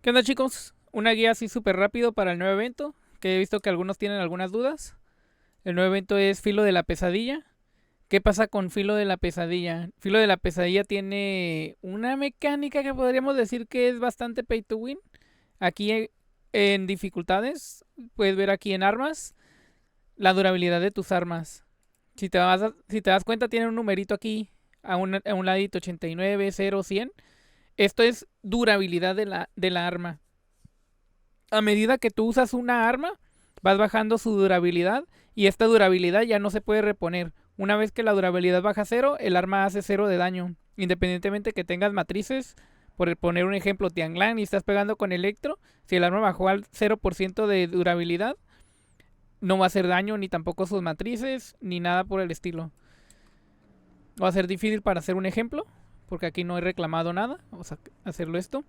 ¿Qué onda, chicos? Una guía así súper rápido para el nuevo evento, que he visto que algunos tienen algunas dudas. El nuevo evento es Filo de la Pesadilla. ¿Qué pasa con Filo de la Pesadilla? Filo de la Pesadilla tiene una mecánica que podríamos decir que es bastante pay to win. Aquí en dificultades, puedes ver aquí en armas, la durabilidad de tus armas. Si te das cuenta, tiene un numerito aquí, a un ladito, 89, 0, 100. Esto es durabilidad de la arma. A medida que tú usas una arma, vas bajando su durabilidad y esta durabilidad ya no se puede reponer. Una vez que la durabilidad baja a cero, el arma hace cero de daño. Independientemente que tengas matrices, por poner un ejemplo, Tianglan y estás pegando con Electro, si el arma bajó al 0% de durabilidad, no va a hacer daño ni tampoco sus matrices, ni nada por el estilo. Va a ser difícil para hacer un ejemplo, porque aquí no he reclamado nada. Vamos a hacerlo esto,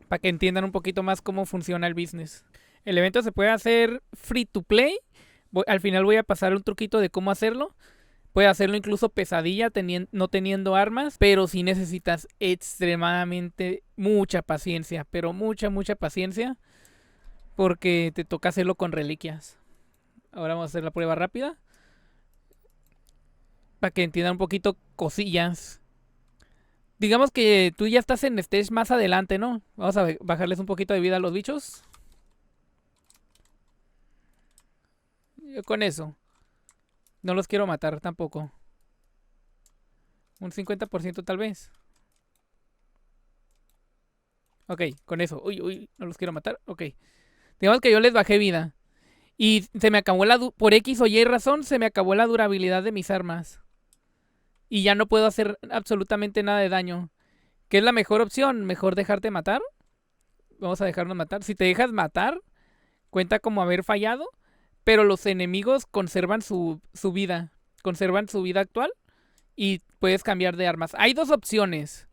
para que entiendan un poquito más cómo funciona el business. El evento se puede hacer free to play. Al final voy a pasar un truquito de cómo hacerlo. Puede hacerlo incluso pesadilla no teniendo armas, pero si necesitas extremadamente mucha paciencia, pero mucha paciencia, porque te toca hacerlo con reliquias. Ahora vamos a hacer la prueba rápida, para que entiendan un poquito cosillas. Digamos que tú ya estás en stage más adelante, ¿no? Vamos a bajarles un poquito de vida a los bichos. Yo con eso. No los quiero matar tampoco. Un 50% tal vez. Ok, con eso. Uy, no los quiero matar. Ok. Digamos que yo les bajé vida. Y se me acabó por X o Y razón, se me acabó la durabilidad de mis armas. Y ya no puedo hacer absolutamente nada de daño. ¿Qué es la mejor opción? ¿Mejor dejarte matar? Vamos a dejarnos matar. Si te dejas matar, cuenta como haber fallado. Pero los enemigos conservan su vida. Conservan su vida actual. Y puedes cambiar de armas. Hay dos opciones.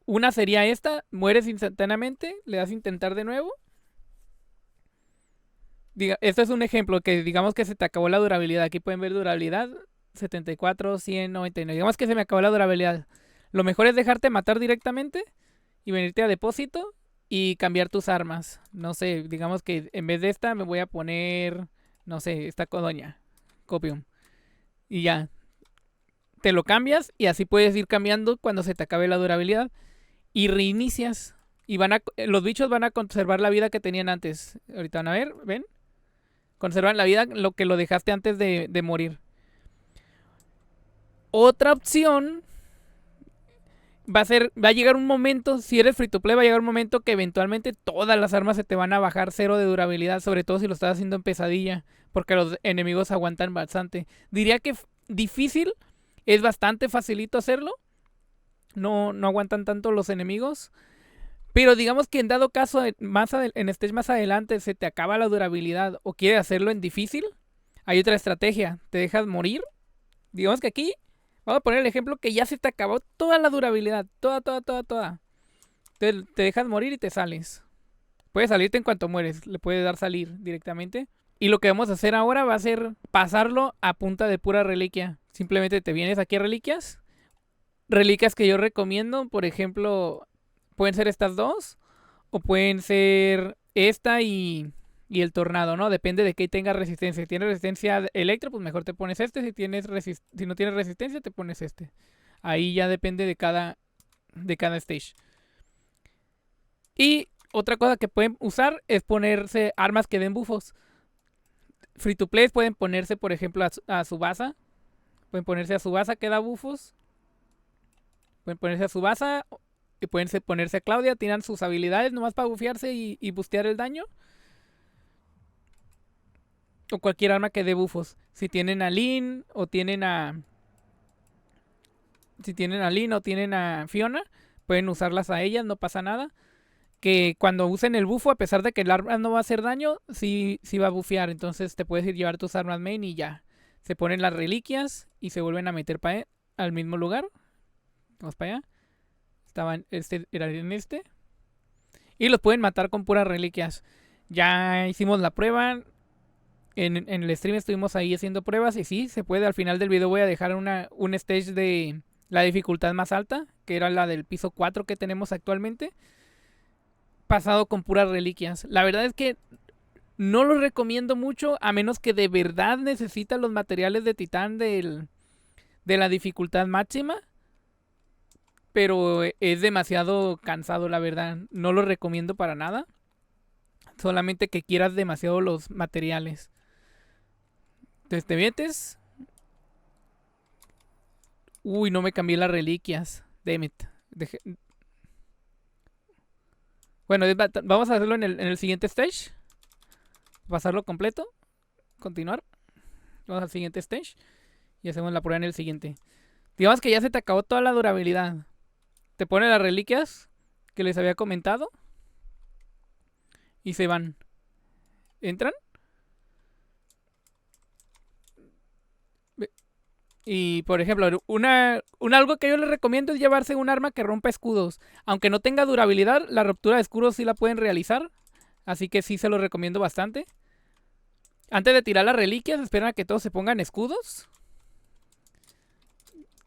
Una sería esta, mueres instantáneamente, le das a intentar de nuevo. Esto es un ejemplo que digamos que se te acabó la durabilidad. Aquí pueden ver durabilidad 74, 100, 99. Digamos que se me acabó la durabilidad. Lo mejor es dejarte matar directamente y venirte a depósito y cambiar tus armas. No sé, digamos que en vez de esta me voy a poner, no sé, esta codoña, copium. Y ya, te lo cambias y así puedes ir cambiando cuando se te acabe la durabilidad. Y reinicias. Y los bichos van a conservar la vida que tenían antes. Ahorita van a ver, ¿ven? Conservan la vida lo que lo dejaste antes de morir. Otra opción va a llegar un momento, si eres free to play, va a llegar un momento que eventualmente todas las armas se te van a bajar cero de durabilidad, sobre todo si lo estás haciendo en pesadilla, porque los enemigos aguantan bastante. Diría que difícil, es bastante facilito hacerlo. No aguantan tanto los enemigos. Pero digamos que en dado caso, en stage más adelante se te acaba la durabilidad o quieres hacerlo en difícil, hay otra estrategia. Te dejas morir. Digamos que aquí, vamos a poner el ejemplo que ya se te acabó toda la durabilidad. Toda. Te dejas morir y te sales. Puedes salirte en cuanto mueres. Le puedes dar salir directamente. Y lo que vamos a hacer ahora va a ser pasarlo a punta de pura reliquia. Simplemente te vienes aquí a reliquias. Reliquias que yo recomiendo, por ejemplo, pueden ser estas dos. O pueden ser esta y el tornado, ¿no? Depende de qué tenga resistencia. Si tienes resistencia electro, pues mejor te pones este. Si no tienes resistencia, te pones este. Ahí ya depende de cada stage. Y otra cosa que pueden usar es ponerse armas que den buffos. Free to play pueden ponerse, por ejemplo, a Tsubasa. Pueden ponerse a Tsubasa que da buffos. Pueden ponerse a Tsubasa y pueden ponerse a Claudia. Tiran sus habilidades nomás para bufearse y bustear el daño. O cualquier arma que dé bufos. Si tienen a Lynn o tienen a... Si tienen a Lynn o tienen a Fiona, pueden usarlas a ellas, no pasa nada. Que cuando usen el bufo, a pesar de que el arma no va a hacer daño, sí va a bufear. Entonces te puedes ir llevar tus armas main y ya. Se ponen las reliquias y se vuelven a meter al mismo lugar. Vamos para allá. Era en este. Y los pueden matar con puras reliquias. Ya hicimos la prueba. En el stream estuvimos ahí haciendo pruebas y sí, se puede. Al final del video voy a dejar un stage de la dificultad más alta, que era la del piso 4 que tenemos actualmente, pasado con puras reliquias. La verdad es que no lo recomiendo mucho a menos que de verdad necesitas los materiales de titán de la dificultad máxima. Pero es demasiado cansado, la verdad. No lo recomiendo para nada. Solamente que quieras demasiado los materiales. Entonces te metes. Uy, no me cambié las reliquias. Damn it. Bueno, vamos a hacerlo en el siguiente stage. Pasarlo completo. Continuar. Vamos al siguiente stage. Y hacemos la prueba en el siguiente. Digamos que ya se te acabó toda la durabilidad. Te pone las reliquias que les había comentado. Y se van. Entran. Y por ejemplo, algo que yo les recomiendo es llevarse un arma que rompa escudos. Aunque no tenga durabilidad, la ruptura de escudos sí la pueden realizar. Así que sí se lo recomiendo bastante. Antes de tirar las reliquias, esperan a que todos se pongan escudos.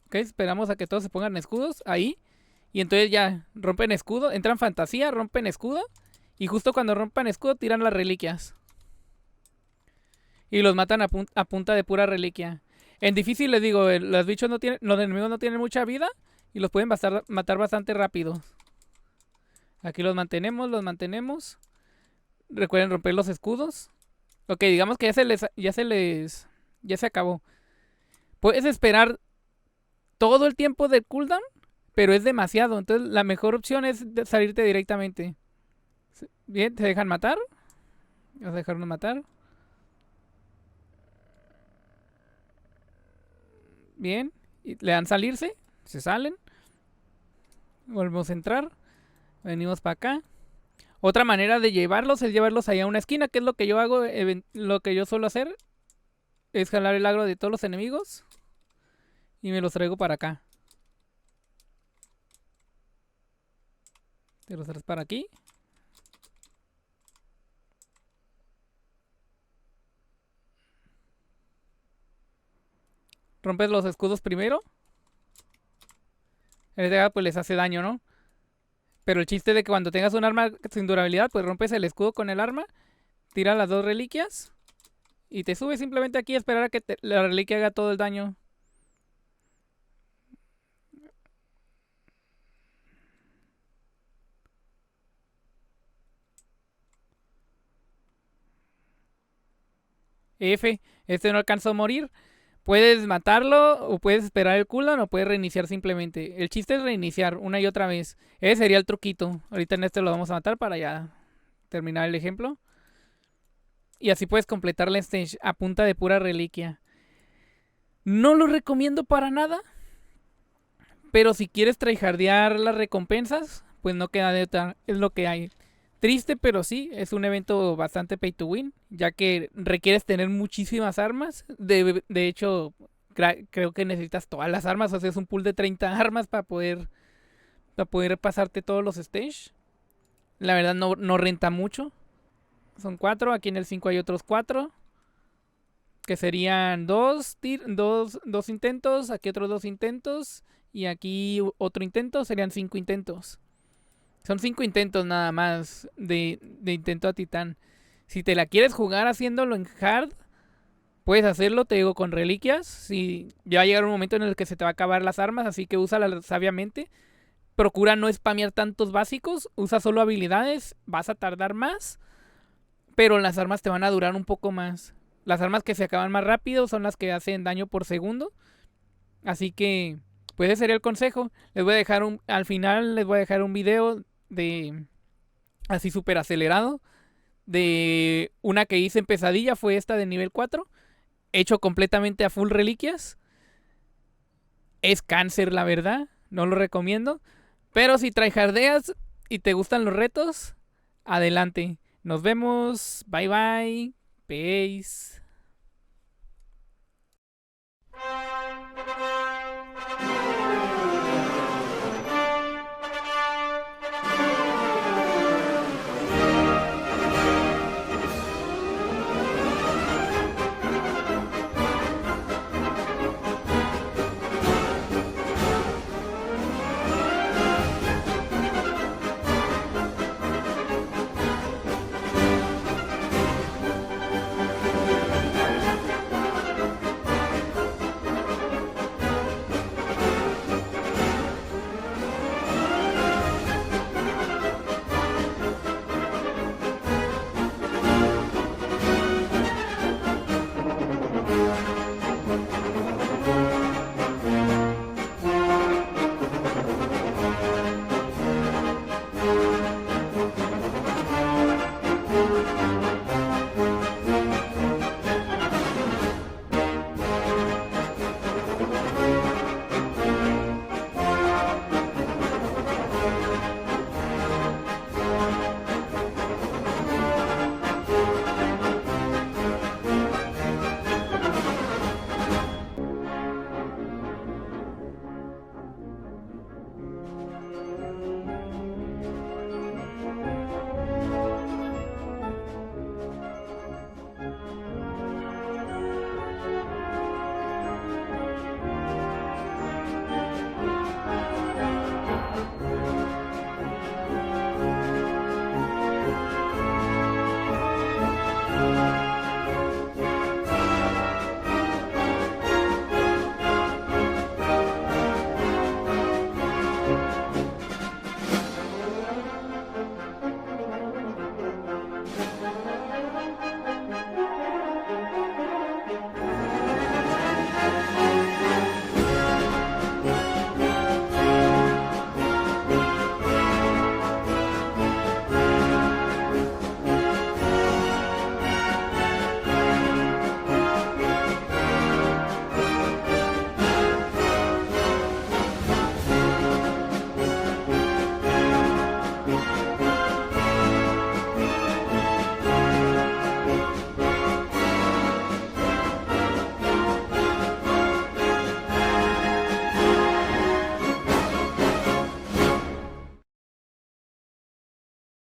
Ok, esperamos a que todos se pongan escudos. Ahí. Y entonces ya rompen escudo. Entran fantasía, rompen escudo. Y justo cuando rompan escudo, tiran las reliquias. Y los matan a punta de pura reliquia. En difícil les digo, los bichos no tienen, los enemigos no tienen mucha vida y los pueden matar bastante rápido. Aquí los mantenemos. Recuerden romper los escudos. Ok, digamos que ya se acabó. Puedes esperar todo el tiempo del cooldown, pero es demasiado. Entonces la mejor opción es salirte directamente. Bien, te dejan matar. Vamos a dejarnos matar. Bien, y le dan salirse, se salen. Volvemos a entrar. Venimos para acá. Otra manera de llevarlos es llevarlos allá a una esquina, que es lo que yo hago, lo que yo suelo hacer. Es jalar el agro de todos los enemigos. Y me los traigo para acá. Te los traes para aquí. Rompes los escudos primero. En este caso pues les hace daño, ¿no? Pero el chiste de que cuando tengas un arma sin durabilidad, pues rompes el escudo con el arma. Tiras las dos reliquias. Y te subes simplemente aquí a esperar a que la reliquia haga todo el daño. F, este no alcanzó a morir. Puedes matarlo o puedes esperar el cooldown o puedes reiniciar simplemente. El chiste es reiniciar una y otra vez. Ese sería el truquito. Ahorita en este lo vamos a matar para ya terminar el ejemplo. Y así puedes completar la stage a punta de pura reliquia. No lo recomiendo para nada. Pero si quieres tryhardear las recompensas, pues no queda de otra. Es lo que hay. Triste, pero sí, es un evento bastante pay to win, ya que requieres tener muchísimas armas. De hecho, creo que necesitas todas las armas, o sea, es un pool de 30 armas para poder pasarte todos los stages. La verdad no renta mucho. Son 4, aquí en el 5 hay otros 4. Que serían 2 intentos, aquí otros 2 intentos. Y aquí otro intento, serían 5 intentos. Son 5 intentos nada más de intento a titán. Si te la quieres jugar haciéndolo en hard, puedes hacerlo, te digo, con reliquias. Si ya va a llegar un momento en el que se te va a acabar las armas, así que úsalas sabiamente. Procura no spamear tantos básicos, usa solo habilidades, vas a tardar más, pero las armas te van a durar un poco más. Las armas que se acaban más rápido son las que hacen daño por segundo. Así que, pues ese sería el consejo. Al final les voy a dejar un video de así súper acelerado de una que hice en pesadilla, fue esta de nivel 4, hecho completamente a full reliquias. Es cáncer, la verdad, no lo recomiendo, pero si tryhardeas y te gustan los retos, adelante. Nos vemos, bye bye, peace.